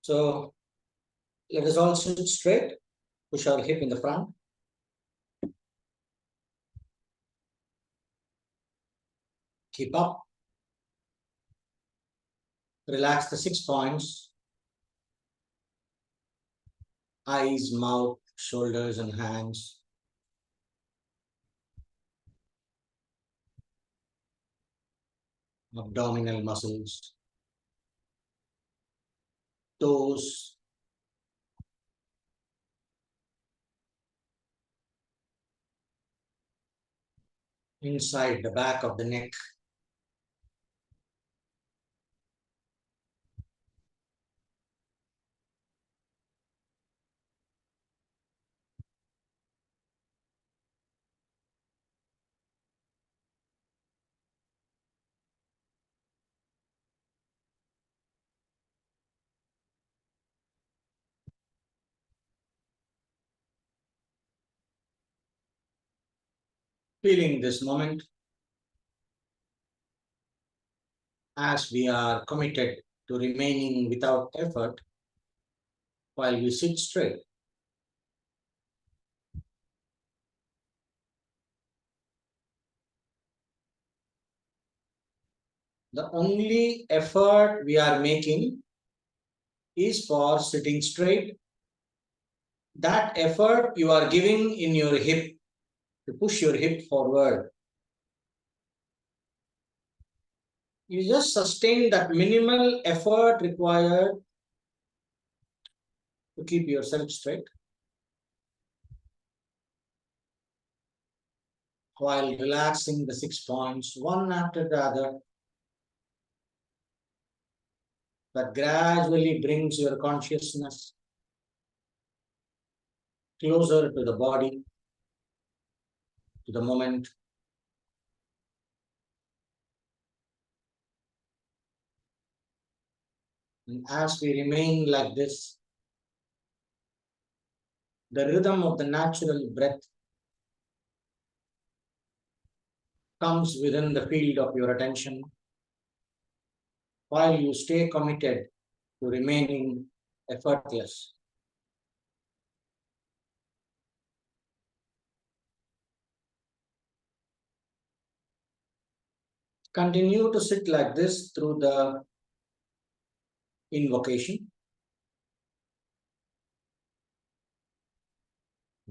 So let us all sit straight, push our hip in the front. Keep up. Relax the 6 points. Eyes, mouth, shoulders, and hands. Abdominal muscles. Toes. Inside the back of the neck. Feeling this moment as we are committed to remaining without effort while we sit straight. The only effort we are making is for sitting straight. That effort you are giving in your hip, to push your hip forward. You just sustain that minimal effort required to keep yourself straight while relaxing the 6 points one after the other. That gradually brings your consciousness closer to the body, to the moment. And as we remain like this, the rhythm of the natural breath comes within the field of your attention while you stay committed to remaining effortless. Continue to sit like this through the invocation.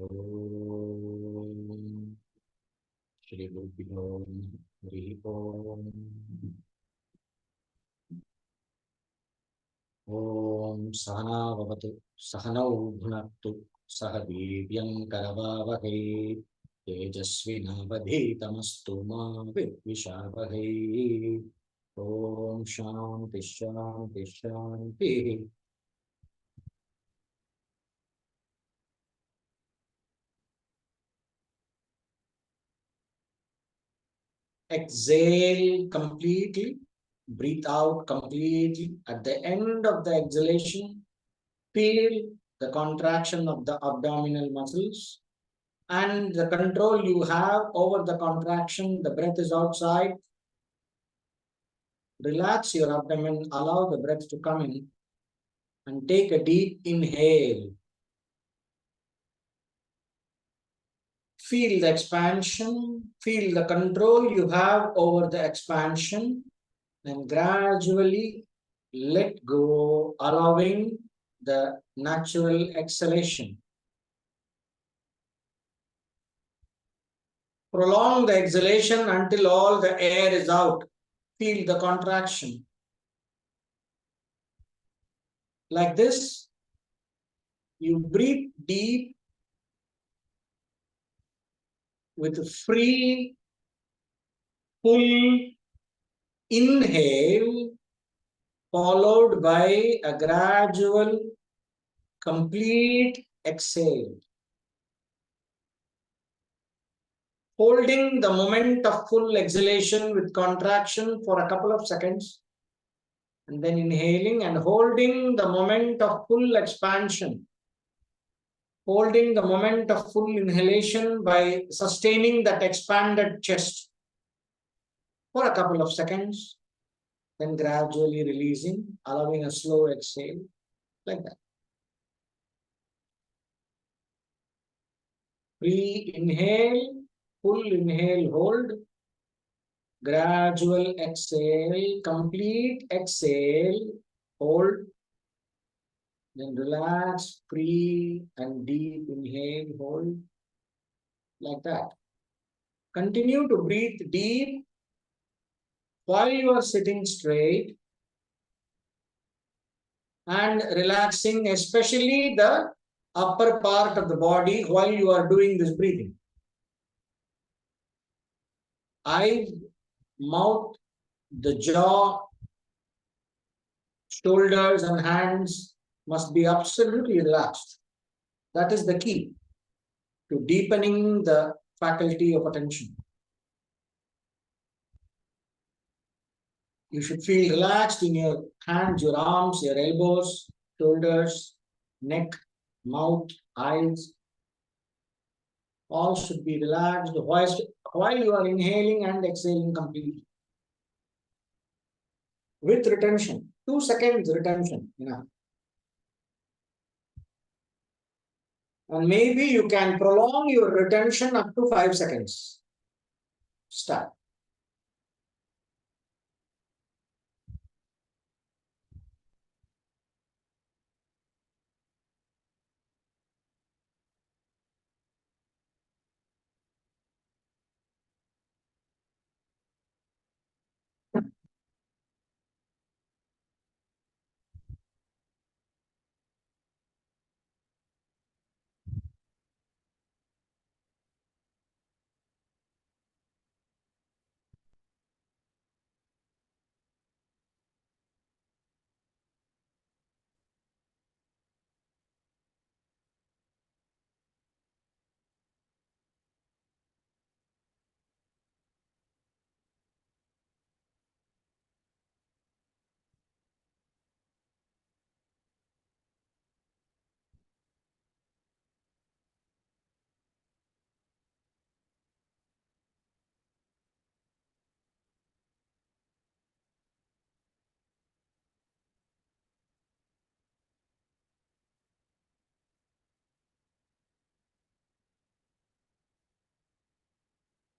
Om Shri Guru Hari Om. Om Sahana Vavatu Sahanau Bhunaktu Sahaviryam Karavavahe Tejasvinavadhitamastu ma Vidvishavahai. Om Shanti Shanti Shanti. Exhale completely. Breathe out completely. At the end of the exhalation, feel the contraction of the abdominal muscles and the control you have over the contraction. The breath is outside. Relax your abdomen, allow the breath to come in, and take a deep inhale. Feel the expansion, feel the control you have over the expansion, and gradually let go, allowing the natural exhalation. Prolong the exhalation until all the air is out. Feel the contraction. Like this, you breathe deep with a free, full inhale, followed by a gradual, complete exhale. Holding the moment of full exhalation with contraction for a couple of seconds, and then inhaling and holding the moment of full expansion. Holding the moment of full inhalation by sustaining that expanded chest for a couple of seconds, then gradually releasing, allowing a slow exhale. like that. Pre-inhale, full inhale, hold. Gradual exhale, complete exhale, hold. Then relax, pre and deep inhale, hold. Like that. Continue to breathe deep while you are sitting straight and relaxing, especially the upper part of the body while you are doing this breathing. Eyes, mouth, the jaw, shoulders and hands must be absolutely relaxed. That is the key to deepening the faculty of attention. You should feel relaxed in your hands, your arms, your elbows, shoulders, neck, mouth, eyes. All should be relaxed while you are inhaling and exhaling completely. With retention, 2 seconds retention. And maybe you can prolong your retention up to 5 seconds. Start.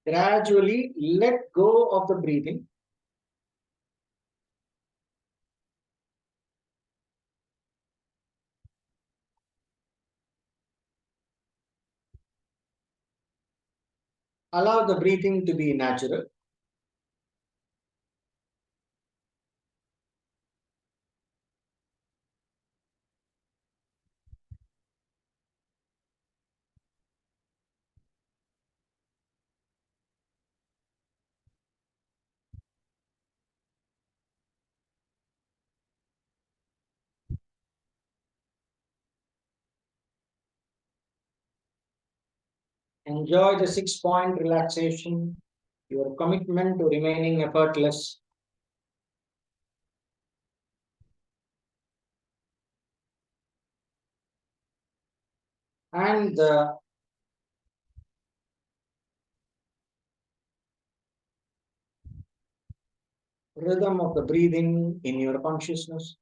Gradually let go of the breathing. Allow the breathing to be natural. Enjoy the 6-point relaxation, your commitment to remaining effortless. And the rhythm of the breathing in your consciousness.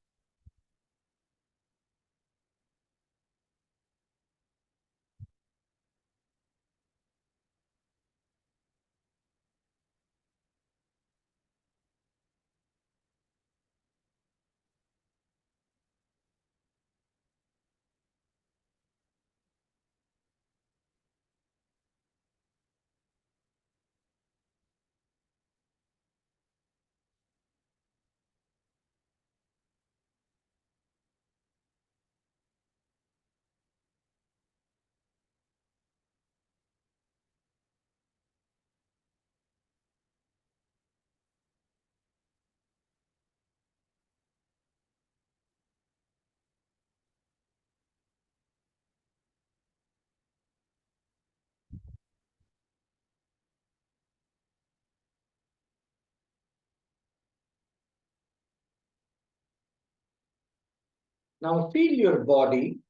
Now feel your body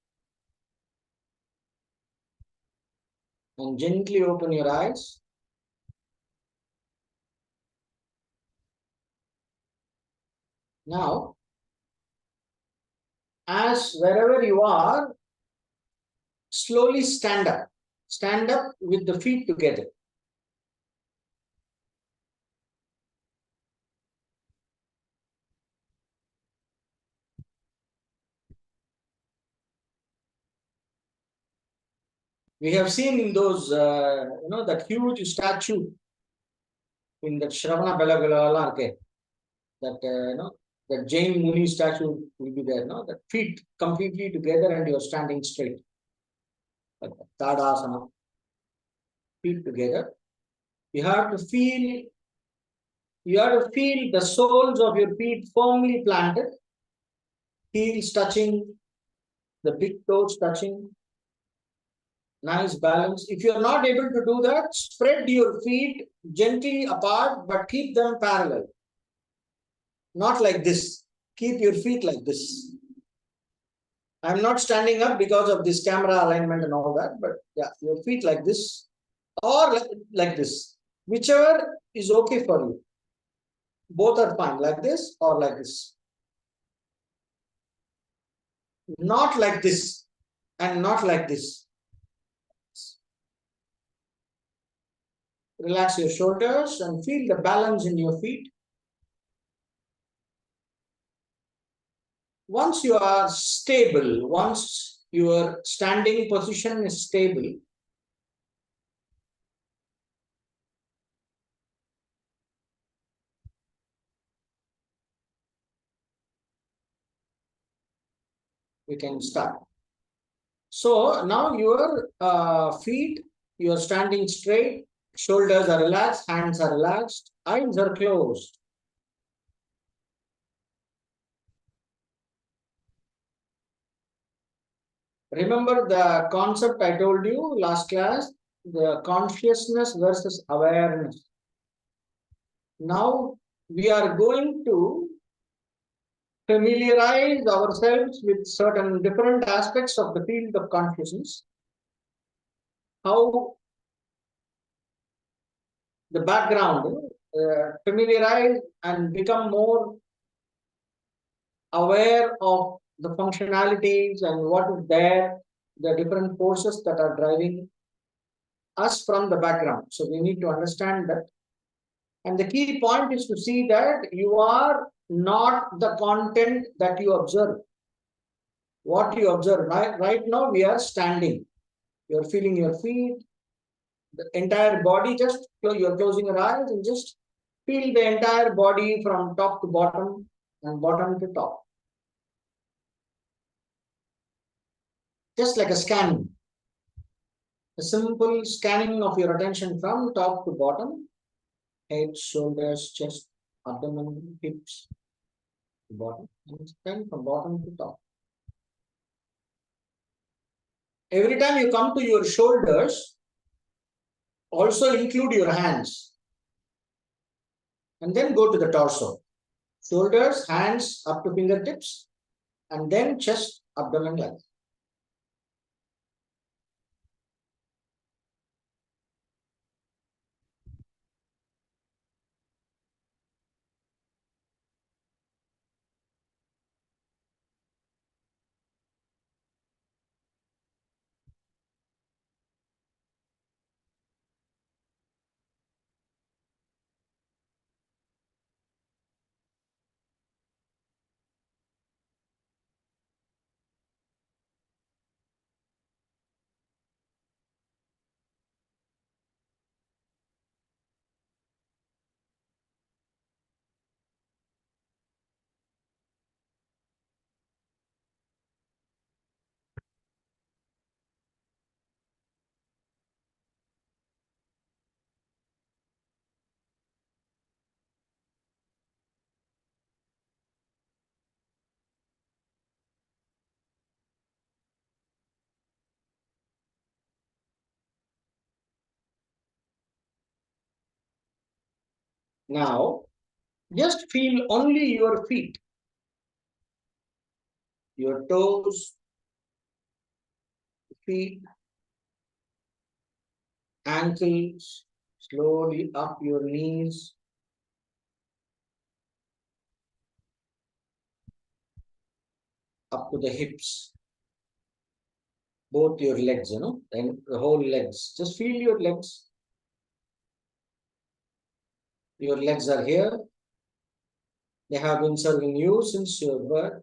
and gently open your eyes. Now, as wherever you are, slowly stand up. Stand up with the feet together. We have seen in those, that huge statue in that Shravana Belagala, that, the Jain Muni statue will be there, no? That feet completely together and you're standing straight. Like Tadasana, feet together. You have to feel, the soles of your feet firmly planted, heels touching, the big toes touching, nice balance. If you're not able to do that, spread your feet gently apart, but keep them parallel. Not like this. Keep your feet like this. I'm not standing up because of this camera alignment and all that, but yeah, your feet like this or like this. Whichever is okay for you. Both are fine, like this or like this. Not like this and not like this. Relax your shoulders and feel the balance in your feet. Once you are stable, once your standing position is stable, we can start. So now your feet, you are standing straight, shoulders are relaxed, hands are relaxed, eyes are closed. Remember the concept I told you last class, the consciousness versus awareness. Now we are going to familiarize ourselves with certain different aspects of the field of consciousness, how the background, familiarize and become more aware of the functionalities and what is there, the different forces that are driving us from the background. So we need to understand that. And the key point is to see that you are not the content that you observe. What you observe, right now we are standing. You're feeling your feet, the entire body, just you're closing your eyes and just feel the entire body from top to bottom and bottom to top. Just like a scanning. A simple scanning of your attention from top to bottom, head, shoulders, chest, abdomen, hips, bottom, and then from bottom to top. Every time you come to your shoulders, also include your hands. And then go to the torso. Shoulders, hands up to fingertips, and then chest, abdomen, legs. Now, just feel only your feet, your toes, feet, ankles, slowly up your knees. up to the hips, both your legs, and the whole legs. Just feel your legs. Your legs are here. They have been serving you since your birth.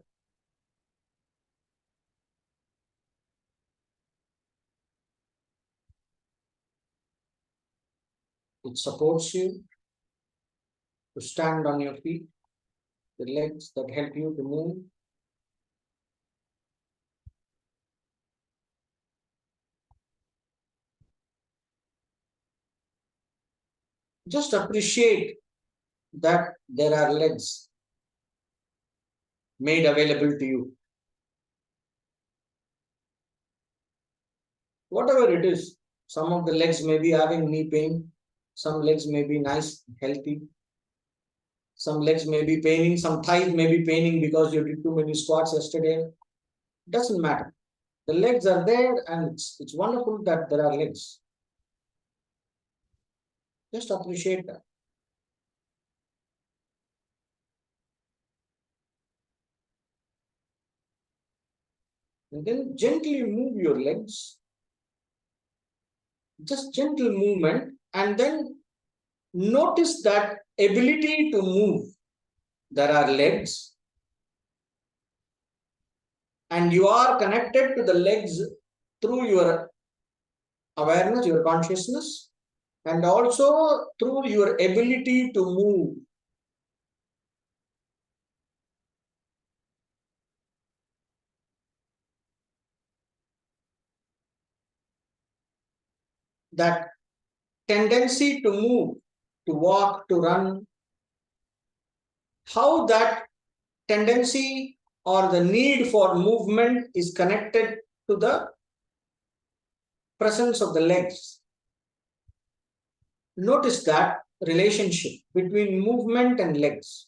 It supports you to stand on your feet. The legs that help you to move. Just appreciate that there are legs made available to you. Whatever it is, some of the legs may be having knee pain, some legs may be nice, healthy, some legs may be paining, some thighs may be paining because you did too many squats yesterday. Doesn't matter. The legs are there, and it's wonderful that there are legs. Just appreciate that. And then gently move your legs, just gentle movement, and then notice that ability to move. There are legs, and you are connected to the legs through your awareness, your consciousness, and also through your ability to move. That tendency to move, to walk, to run, how that tendency or the need for movement is connected to the presence of the legs. Notice that relationship between movement and legs.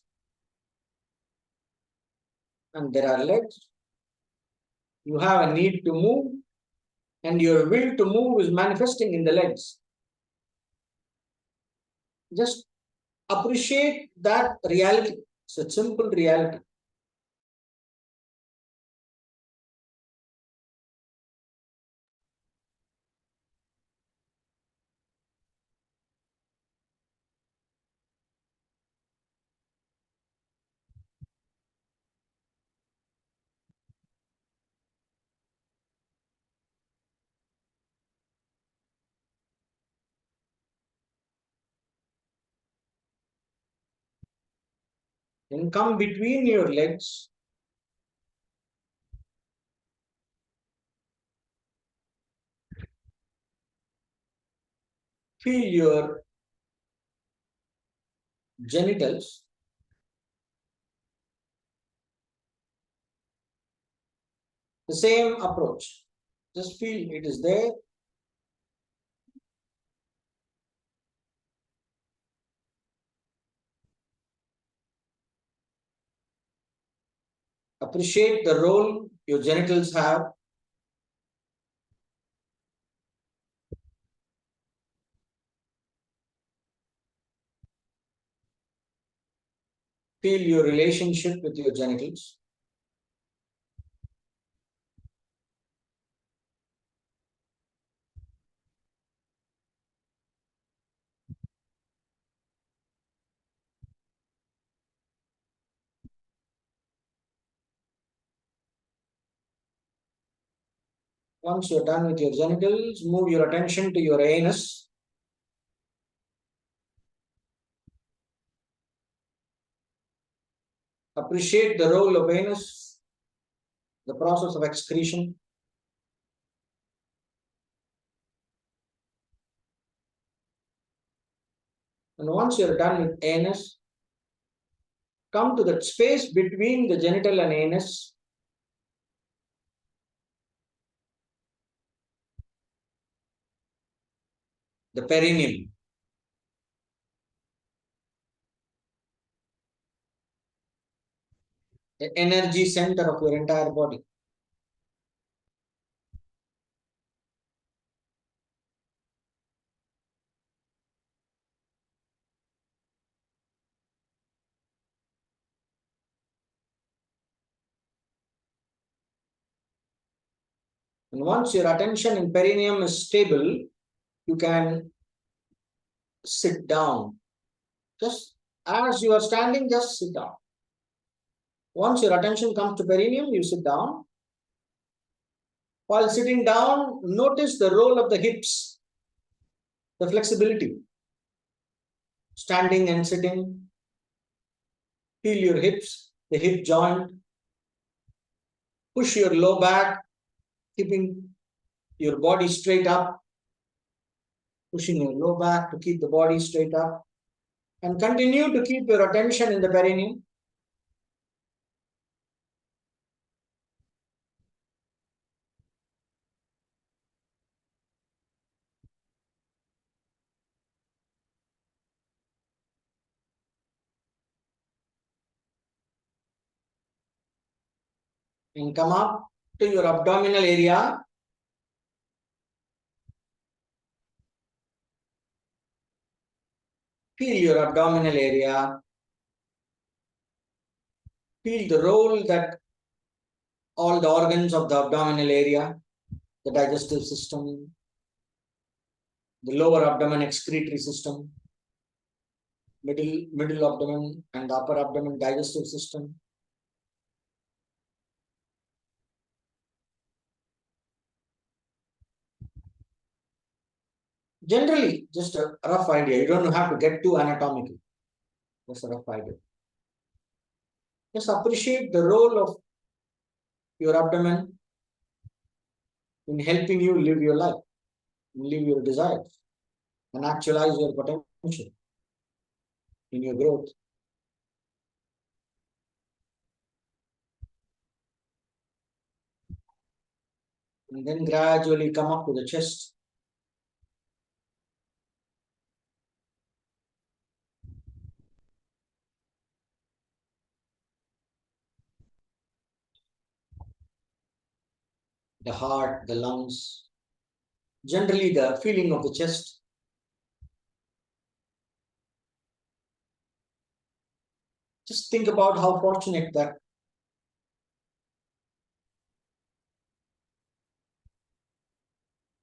And there are legs. You have a need to move, and your will to move is manifesting in the legs. Just appreciate that reality. It's a simple reality. Then come between your legs. Feel your genitals. The same approach. Just feel it is there. Appreciate the role your genitals have. Feel your relationship with your genitals. Once you're done with your genitals, move your attention to your anus. Appreciate the role of anus, the process of excretion. And once you're done with anus, come to the space between the genital and anus. The perineum. The energy center of your entire body. And once your attention in perineum is stable, you can sit down. Just as you are standing, just sit down. Once your attention comes to perineum, you sit down. While sitting down, notice the role of the hips, the flexibility. Standing and sitting, feel your hips, the hip joint. Push your low back, keeping your body straight up. Pushing your low back to keep the body straight up. And continue to keep your attention in the perineum. And come up to your abdominal area. Feel your abdominal area. Feel the role that all the organs of the abdominal area, the digestive system, the lower abdomen excretory system, middle abdomen and the upper abdomen digestive system. Generally, just a rough idea. You don't have to get too anatomical. Just a rough idea. Just appreciate the role of your abdomen in helping you live your life, live your desires, and actualize your potential in your growth. And then gradually come up to the chest. The heart, the lungs, generally the feeling of the chest. Just think about how fortunate that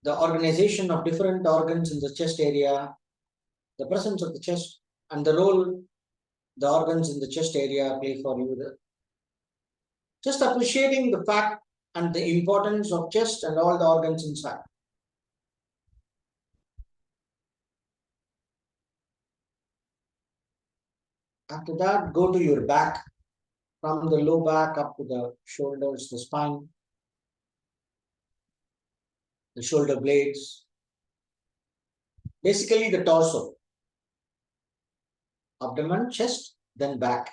the organization of different organs in the chest area, the presence of the chest, and the role the organs in the chest area play for you. Just appreciating the fact and the importance of chest and all the organs inside. After that, go to your back, from the low back up to the shoulders, the spine, the shoulder blades, basically the torso, abdomen, chest, then back.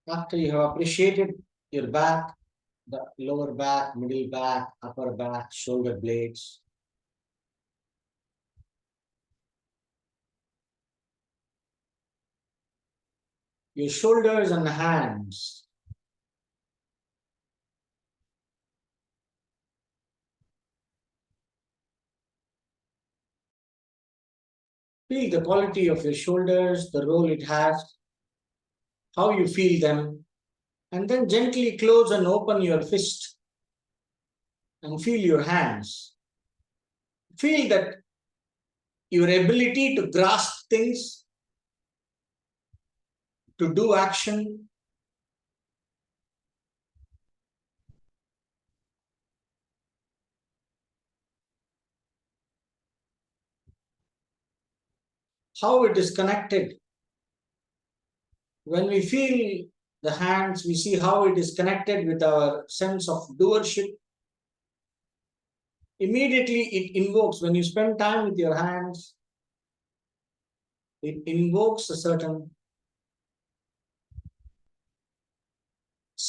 After you have appreciated your back, the lower back, middle back, upper back, shoulder blades, your shoulders and hands. Feel the quality of your shoulders, the role it has, how you feel them, and then gently close and open your fist and feel your hands. Feel that your ability to grasp things, to do action, how it is connected. When we feel the hands, we see how it is connected with our sense of doership. Immediately it invokes, when you spend time with your hands, it invokes a certain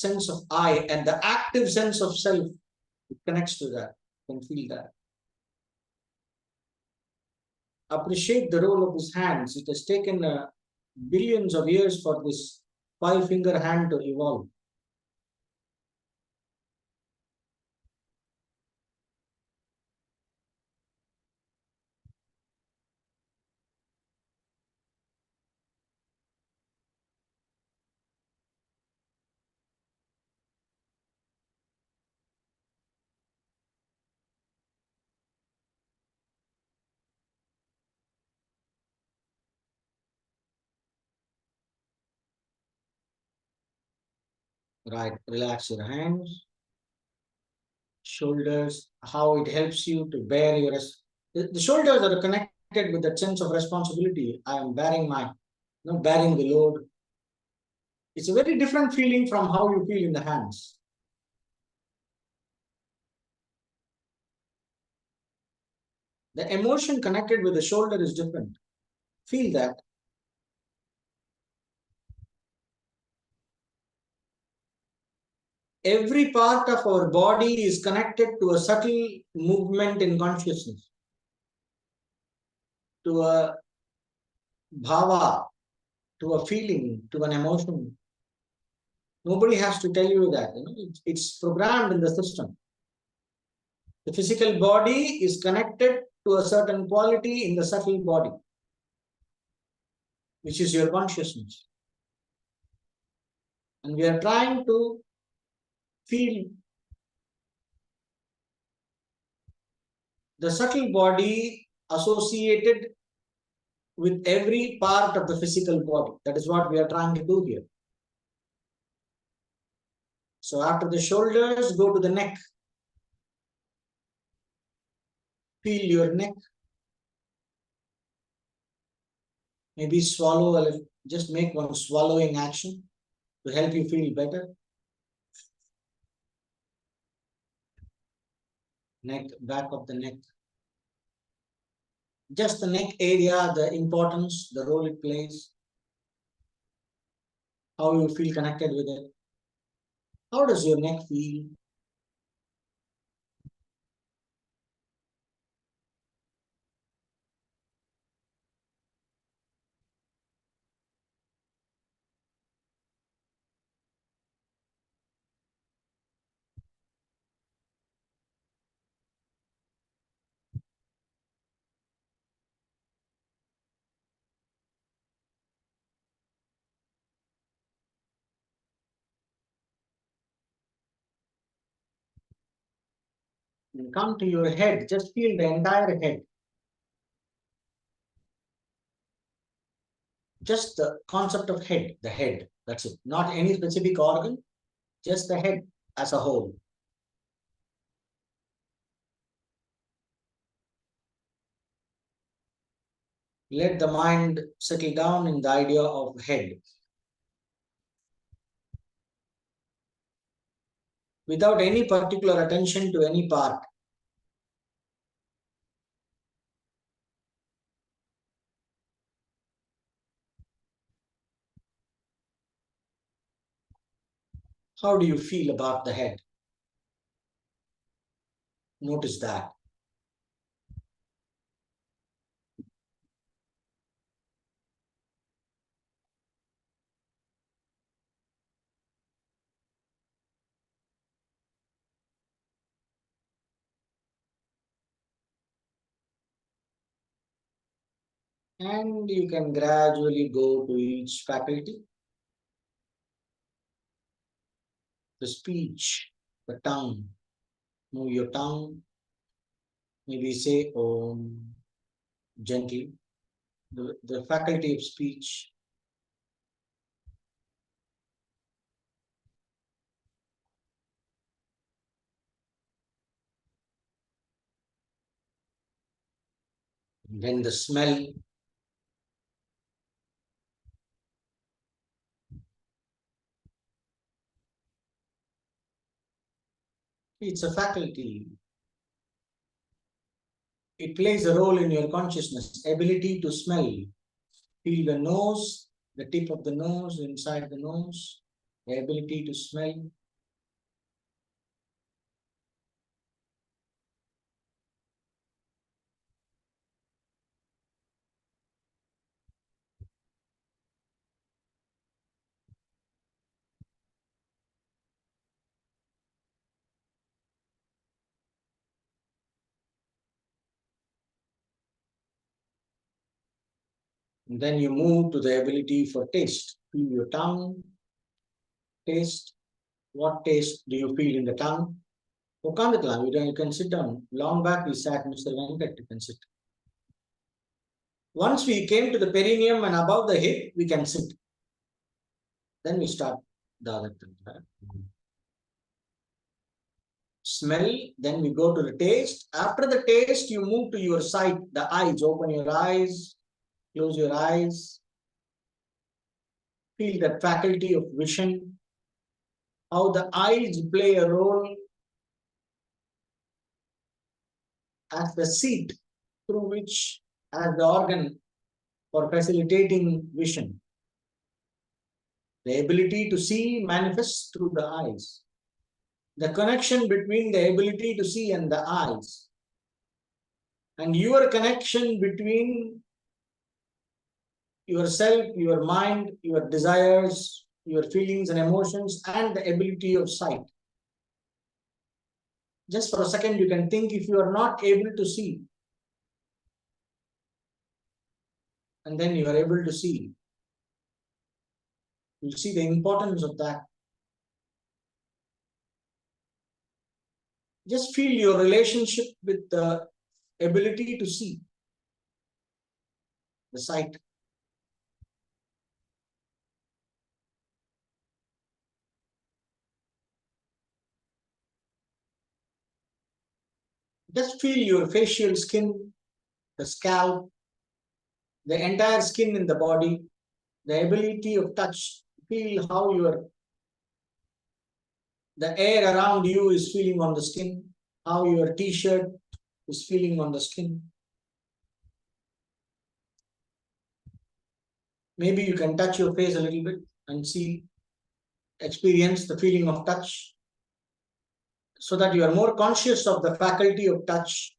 sense of I and the active sense of self. It connects to that. You can feel that. Appreciate the role of his hands. It has taken billions of years for this five-finger hand to evolve. Right. Relax your hands, shoulders, how it helps you to bear your the shoulders are connected with that sense of responsibility. I am bearing my, bearing the load. It's a very different feeling from how you feel in the hands. The emotion connected with the shoulder is different. Feel that. Every part of our body is connected to a subtle movement in consciousness, to a bhava, to a feeling, to an emotion. Nobody has to tell you that. It's programmed in the system. The physical body is connected to a certain quality in the subtle body, which is your consciousness. And we are trying to feel the subtle body associated with every part of the physical body. That is what we are trying to do here. So after the shoulders, go to the neck. Feel your neck. Maybe swallow a little. Just make one swallowing action to help you feel better. Neck, back of the neck. Just the neck area, the importance, the role it plays, how you feel connected with it. How does your neck feel? And come to your head, just feel the entire head. Just the concept of head, the head, that's it. Not any specific organ, just the head as a whole. Let the mind settle down in the idea of head. Without any particular attention to any part. How do you feel about the head? Notice that. And you can gradually go to each faculty. The speech, the tongue. Move your tongue. Maybe say Om gently. The faculty of speech. Then the smell. It's a faculty. It plays a role in your consciousness, ability to smell. Feel the nose, the tip of the nose, inside the nose. the ability to smell, and then you move to the ability for taste. Feel your tongue, taste. What taste do you feel in the tongue? Utkanditlam, you can sit down. Long back we sat, Mr. Venkat, you can sit. Once we came to the perineum and above the hip, we can sit. Then we start the other thing. Smell, then we go to the taste. After the taste, you move to your sight, the eyes. Open your eyes, close your eyes. Feel that faculty of vision, how the eyes play a role as the seat through which, as the organ for facilitating vision. The ability to see manifests through the eyes. The connection between the ability to see and the eyes, and your connection between yourself, your mind, your desires, your feelings and emotions, and the ability of sight. Just for a second, you can think if you are not able to see, and then you are able to see. You'll see the importance of that. Just feel your relationship with the ability to see, the sight. Just feel your facial skin, the scalp, the entire skin in the body, the ability of touch. Feel how the air around you is feeling on the skin, how your t-shirt is feeling on the skin. Maybe you can touch your face a little bit and experience the feeling of touch, so that you are more conscious of the faculty of touch.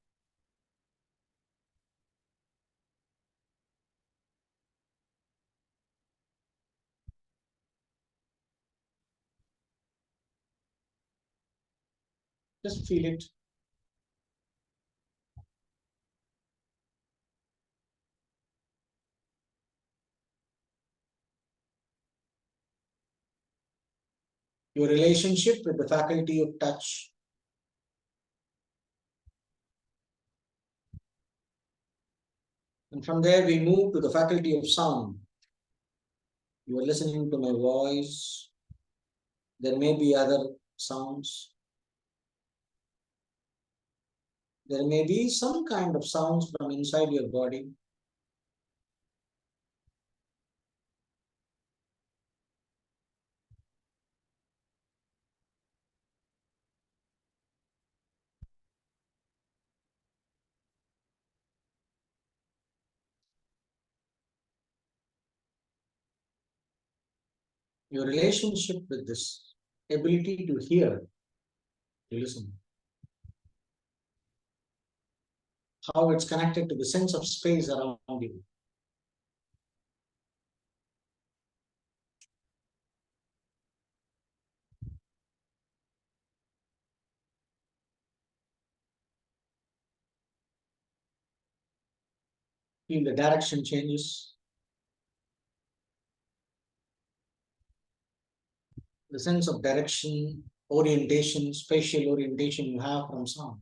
Just feel it. Your relationship with the faculty of touch. And from there, we move to the faculty of sound. You are listening to my voice. There may be other sounds. There may be some kind of sounds from inside your body. Your relationship with this ability to hear, to listen, how it's connected to the sense of space around you. Feel the direction changes. The sense of direction, orientation, spatial orientation you have from sound.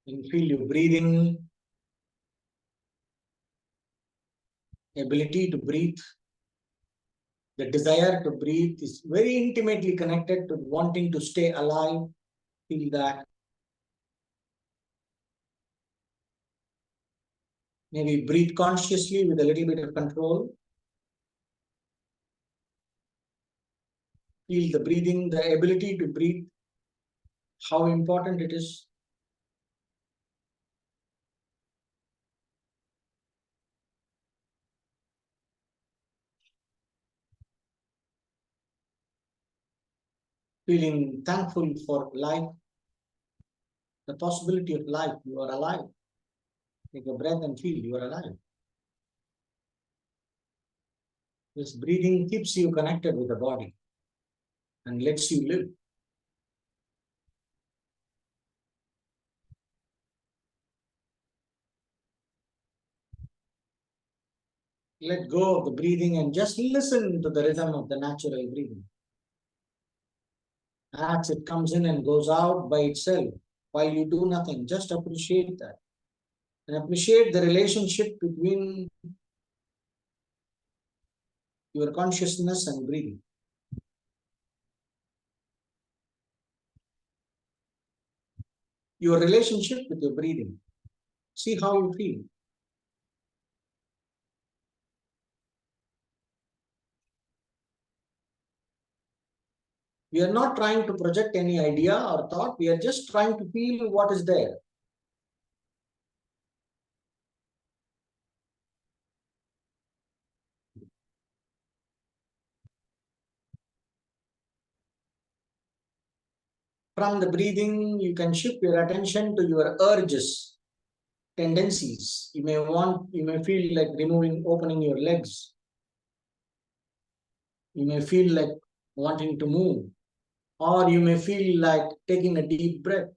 You feel your breathing, ability to breathe. The desire to breathe is very intimately connected to wanting to stay alive. Feel that. Maybe breathe consciously with a little bit of control. Feel the breathing, the ability to breathe, how important it is. Feeling thankful for life, the possibility of life. You are alive. Take a breath and feel you are alive. This breathing keeps you connected with the body and lets you live. Let go of the breathing and just listen to the rhythm of the natural breathing. As it comes in and goes out by itself, while you do nothing, just appreciate that. And appreciate the relationship between your consciousness and breathing. Your relationship with your breathing. See how you feel. We are not trying to project any idea or thought. We are just trying to feel what is there. From the breathing, you can shift your attention to your urges, tendencies. You may feel like opening your legs. You may feel like wanting to move, or you may feel like taking a deep breath.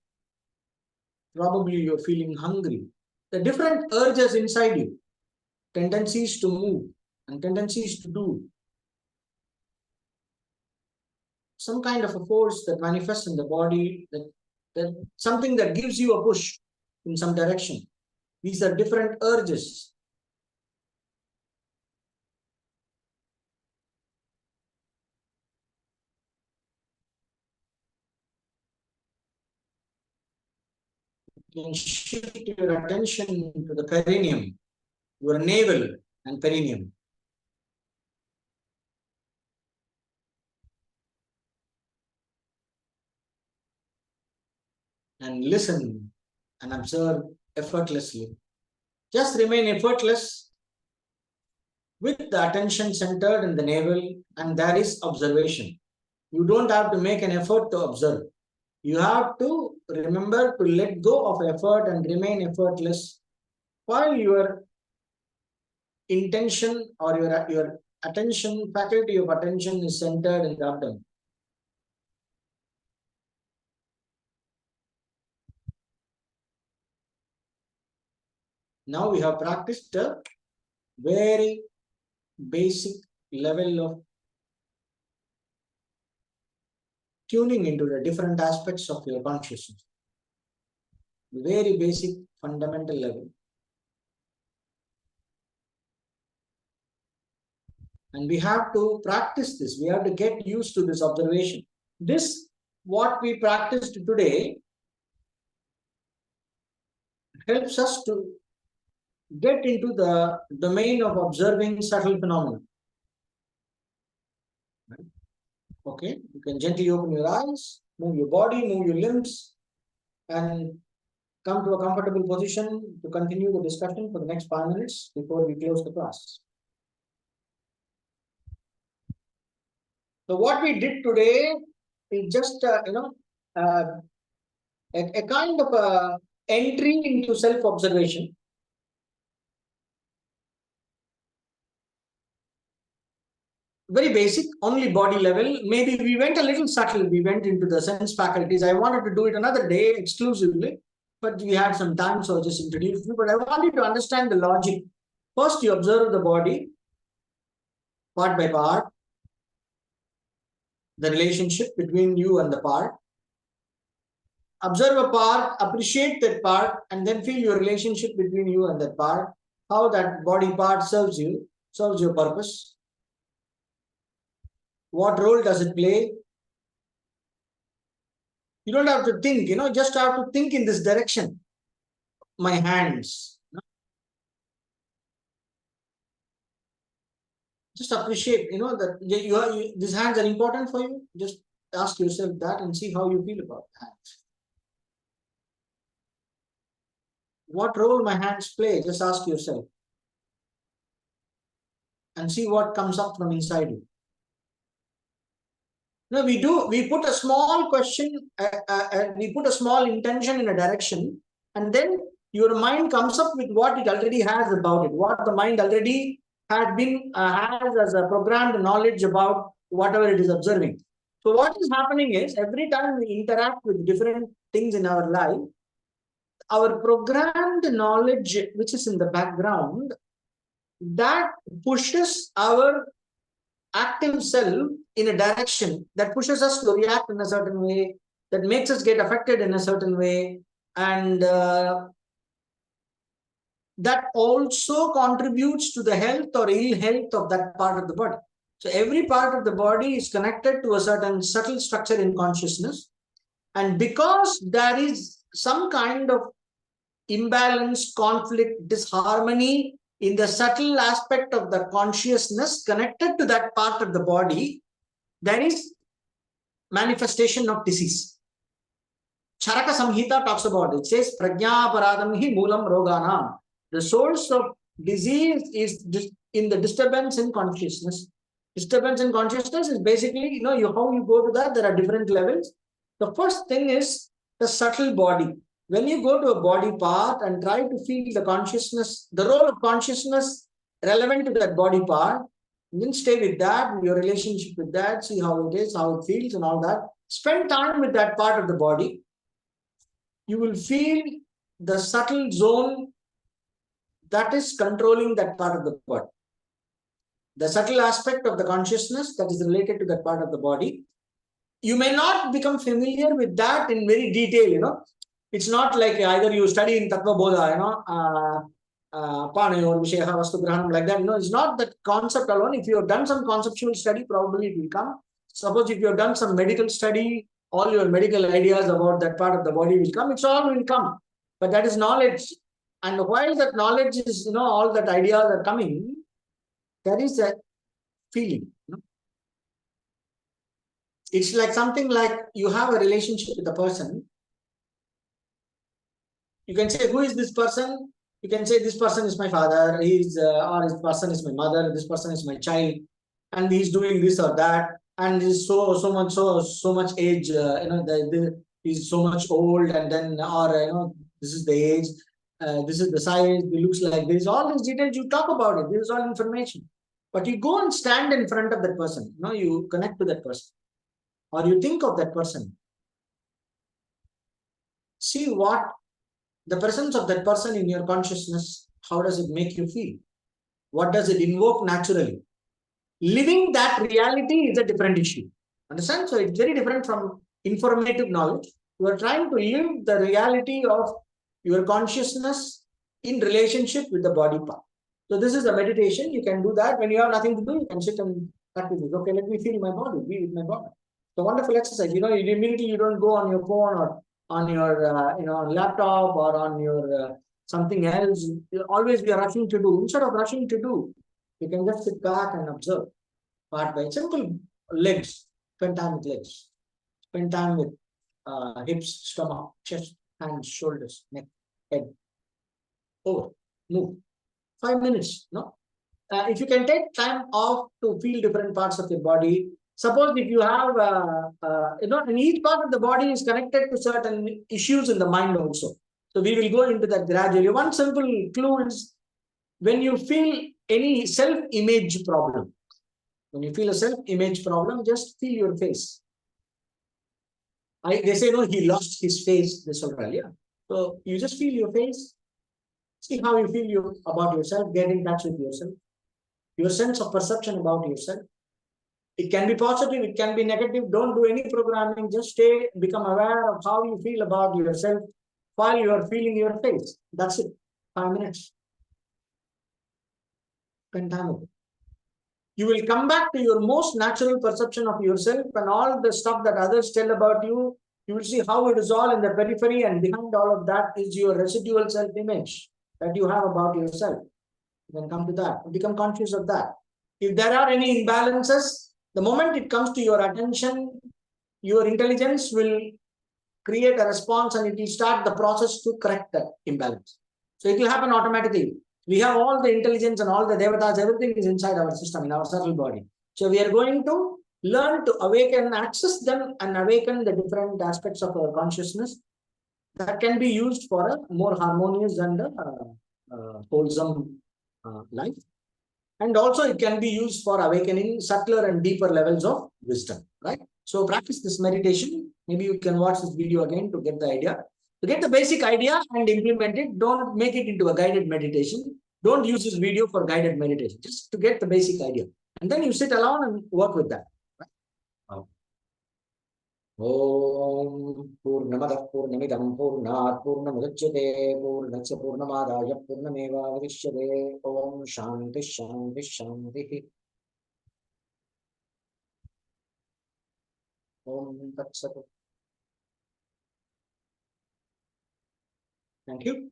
Probably you're feeling hungry. The different urges inside you, tendencies to move and tendencies to do. Some kind of a force that manifests in the body, that something that gives you a push in some direction. These are different urges. You can shift your attention to the perineum, your navel and perineum. And listen and observe effortlessly. Just remain effortless with the attention centered in the navel, and there is observation. You don't have to make an effort to observe. You have to remember to let go of effort and remain effortless while your intention or your attention, faculty of attention is centered in the abdomen. Now we have practiced a very basic level of tuning into the different aspects of your consciousness. Very basic fundamental level. And we have to practice this. We have to get used to this observation. This, what we practiced today, helps us to get into the domain of observing subtle phenomena. Okay, you can gently open your eyes, move your body, move your limbs, and come to a comfortable position to continue the discussion for the next 5 minutes before we close the class. So what we did today is just, a kind of a entry into self-observation. Very basic, only body level. Maybe we went a little subtle. We went into the sense faculties. I wanted to do it another day exclusively, but we had some time, so I just introduced you. But I want you to understand the logic. First, you observe the body, part by part, the relationship between you and the part. Observe a part, appreciate that part, and then feel your relationship between you and that part, how that body part serves you, serves your purpose. What role does it play? You don't have to think, just have to think in this direction. My hands. Just appreciate, that these hands are important for you. Just ask yourself that and see how you feel about hands. What role my hands play? Just ask yourself and see what comes up from inside you. No, we put a small question, we put a small intention in a direction, and then your mind comes up with what it already has about it, what the mind already has as a programmed knowledge about whatever it is observing. So what is happening is every time we interact with different things in our life, our programmed knowledge, which is in the background, that pushes our active self in a direction that pushes us to react in a certain way, that makes us get affected in a certain way, and that also contributes to the health or ill health of that part of the body. So every part of the body is connected to a certain subtle structure in consciousness, and because there is some kind of imbalance, conflict, disharmony in the subtle aspect of the consciousness connected to that part of the body, there is manifestation of disease. Charaka Samhita talks about it. It says, Prajnaparadam hi moolam roganam. The source of disease is in the disturbance in consciousness. Disturbance in consciousness is basically, how you go to that, there are different levels. The first thing is the subtle body. When you go to a body part and try to feel the consciousness, the role of consciousness relevant to that body part, then stay with that, your relationship with that, see how it is, how it feels and all that. Spend time with that part of the body. You will feel the subtle zone that is controlling that part of the body. The subtle aspect of the consciousness that is related to that part of the body. You may not become familiar with that in very detail, It's not like either you study in Tattva Bodha, Panayor, Visheha, Vastu Grahanam, like that. It's not that concept alone. If you have done some conceptual study, probably it will come. Suppose if you have done some medical study, all your medical ideas about that part of the body will come. It's all will come. But that is knowledge. And while that knowledge is, all that ideas are coming, there is a feeling. It's like something like you have a relationship with a person. You can say, who is this person? You can say, this person is my father, or this person is my mother, this person is my child, and he's doing this or that, and he's so much age, he's so much old, and then, or, this is the age, this is the size, he looks like this, all these details, you talk about it, this is all information. But you go and stand in front of that person, you connect to that person, or you think of that person. See what the presence of that person in your consciousness, how does it make you feel? What does it invoke naturally? Living that reality is a different issue. Understand? So it's very different from informative knowledge. You are trying to live the reality of your consciousness in relationship with the body part. So this is a meditation. You can do that. When you have nothing to do, you can sit and practice it. Okay, let me feel my body, be with my body. So wonderful exercise. Immediately you don't go on your phone or on your laptop or on your something else. Always we are rushing to do. Instead of rushing to do, you can just sit back and observe. Part by simple legs. Spend time with legs. Spend time with hips, stomach, chest, hands, shoulders, neck, head. Over. Move. 5 minutes. No. If you can take time off to feel different parts of your body. Suppose if you have, and each part of the body is connected to certain issues in the mind also. So we will go into that gradually. One simple clue is when you feel any self-image problem. When you feel a self-image problem, just feel your face. They say, no, he lost his face, this already. Yeah. So you just feel your face. See how you feel about yourself. Get in touch with yourself. Your sense of perception about yourself. It can be positive, it can be negative. Don't do any programming. Just become aware of how you feel about yourself while you are feeling your face. That's it. 5 minutes. Spend time with it. You will come back to your most natural perception of yourself, and all the stuff that others tell about you, you will see how it is all in the periphery, and behind all of that is your residual self-image that you have about yourself. You can come to that and become conscious of that. If there are any imbalances, the moment it comes to your attention, your intelligence will create a response and it will start the process to correct that imbalance. So it will happen automatically. We have all the intelligence and all the devatas, everything is inside our system, in our subtle body. So we are going to learn to awaken, access them and awaken the different aspects of our consciousness that can be used for a more harmonious and wholesome life. And also it can be used for awakening subtler and deeper levels of wisdom, right? So practice this meditation. Maybe you can watch this video again to get the idea. To get the basic idea and implement it, don't make it into a guided meditation. Don't use this video for guided meditation, just to get the basic idea. And then you sit alone and work with that. Right? ॐ पूर्णमदः पूर्णमिदं पूर्णात् पूर्णमुदच्यते पूर्णस्य पूर्णमादाय पूर्णमेवावशिष्यते ॐ शान्तिः शान्तिः शान्तिः ॐ तत्सत् Thank you.